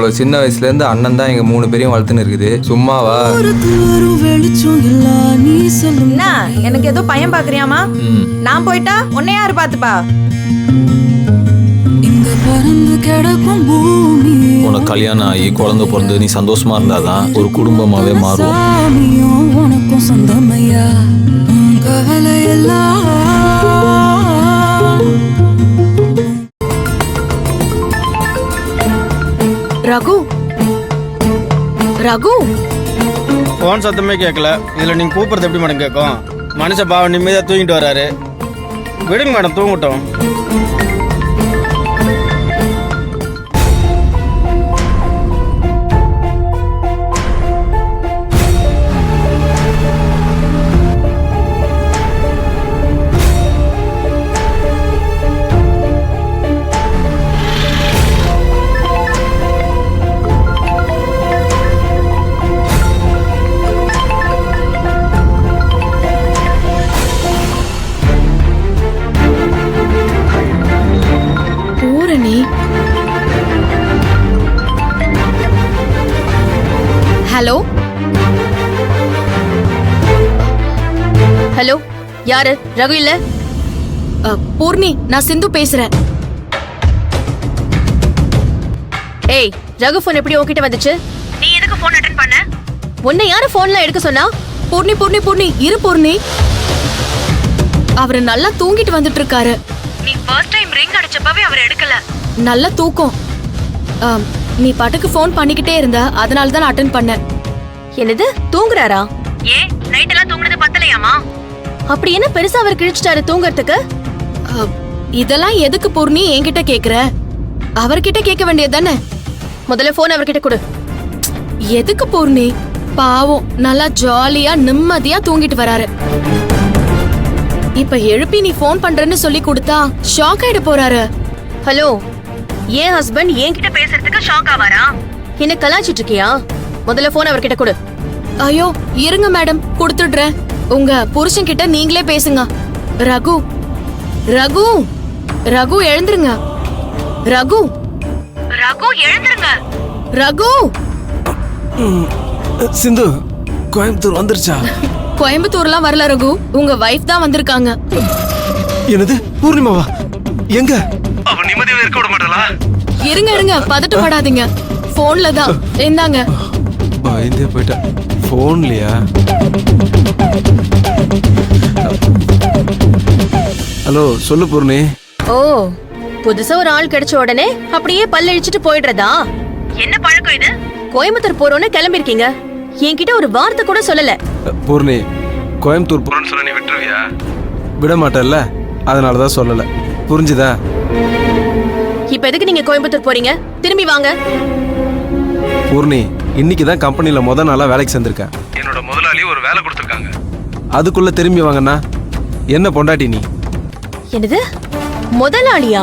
அவ்வளவு சின்ன வயசுல இருந்து அண்ணன் தான் எங்க 3 பேரையும் வளர்த்துன்னு இருக்குது. சும்மாவா? என்ன எனக்கு ஏதோ பையன் பாக்குறியாமா? நான் போயிட்டா உன்னை யாரு பாத்துப்பா? உனக்கு கல்யாணம் ஆகி குழந்தை பிறந்து நீ சந்தோஷமா இருந்தாதான் ஒரு குடும்பமாவே மாறும். ரகு ரகு போன் சத்தமே கேட்கல. இதுல நீங்க கூப்பிடுறது எப்படி மேடம் கேட்கும்? மனுஷ பாவம் நிம்மதியா தூங்கிட்டு வர்றாரு. விடுங்க மேடம், தூங்கட்டும். ஹலோ ஹலோ, யாரு? ரகு இல்ல? பூர்ணி, நான் சிந்து பேசுறேன். ஏய், ரகு போன் எப்படி உன்கிட்ட வந்துச்சு? நீ எதுக்கு போன் அட்டெண்ட் பண்ண? உன்னை யாரு போன்ல எடுக்க சொன்னா? பூர்ணி பூர்ணி பூர்ணி, இரு பூர்ணி. அவரு நல்லா தூங்கிட்டு வந்துட்டு இருக்காரு. நீ ஃபர்ஸ்ட் டைம் ரிங் அடிச்சப்பவே அவர் எடுக்கல. நல்ல தூக்கம். நீ பாட்டுக்கு போன் பண்ணிக்கிட்டே இருந்த, அதனால தான் நான் அட்டெண்ட் பண்ணேன். என்னது, தூங்குறாரா? ஏன் நைட் எல்லாம் தூங்குறது பத்தலையாமா? அப்படி என்ன பெருசா அவர் கிழிச்சிட்டாரு தூங்கறதுக்கு? இதெல்லாம் எதுக்கு பூர்ணி என்கிட்ட கேக்குற? அவர்கிட்ட கேட்க வேண்டியது தானே. முதல்ல போன் அவர்கிட்ட கொடு. எதுக்கு பூர்ணி? பாவம், நல்லா ஜாலியா நிம்மதியா தூங்கிட்டு வராரு. இப்ப எழுப்பி நீ போன் பண்றேன்னு சொல்லி கொடுத்தா ஷாக் ஆயிட போறாரு. ஹலோ, ஏன் ஹஸ்பண்ட் என்கிட்ட பேசுறதுக்கு ஷாக் ஆவாரா? என்ன கலாச்சிட்டு இருக்கியா? முதல்ல போன் அவர்கிட்ட கொடு. ஐயோ இருங்க மேடம், கொடுத்துடுறேன். உங்க புருஷன் கிட்ட நீங்களே பேசுங்க. ரகு ரகு ரகு எழுந்துருங்க. ரகு ரகு எழுந்துருங்க. ரகு. சிந்து, கோயம்புத்தூர் வந்துருச்சா? கோயம்புத்தூர்லாம் வரல ரகு, உங்க வைஃப் தான் வந்திருக்காங்க. என்னது, பூர்ணிமாவா? எங்க? அவ நிம்மதியாவே இருக்க விட மாட்டாளா? இருங்க இருங்க, பதட்டப்படாதீங்க. போன்ல தான். இந்தாங்க. பயந்தே போயிட்டா. போன்லயா? ஹலோ, சொல்லு பூர்ணி. ஓ, புதுசா ஒரு ஆள் கிடைச்ச உடனே அப்படியே பல்லழிச்சிட்டு போயிடுறதா? என்ன பழக்கம் இது? கோயம்புத்தூர் போறோன்னு கிளம்பிருக்கீங்க, என்கிட்ட ஒரு வார்த்தை கூட சொல்லல. பூர்ணி, கோயம்புத்தூர் போறேன்னு சொன்ன நீ விட்டுருவியா? விட மாட்டல்ல, அதனாலதான் சொல்லல. புரிஞ்சுதா? இப்ப எதுக்கு நீங்க கோயம்புத்தூர் போறீங்க? திரும்பி வாங்க. பூர்ணி, இன்னைக்கு தான் கம்பெனில முத நாளா வேலைக்கு சேர்ந்திருக்கேன். என்னோட முதலாளி ஒரு வேலை கொடுத்துருக்காங்க. அதுக்குள்ள திரும்பி வாங்கண்ணா. என்ன பொண்டாட்டி நீ? என்னது, முதலாளியா?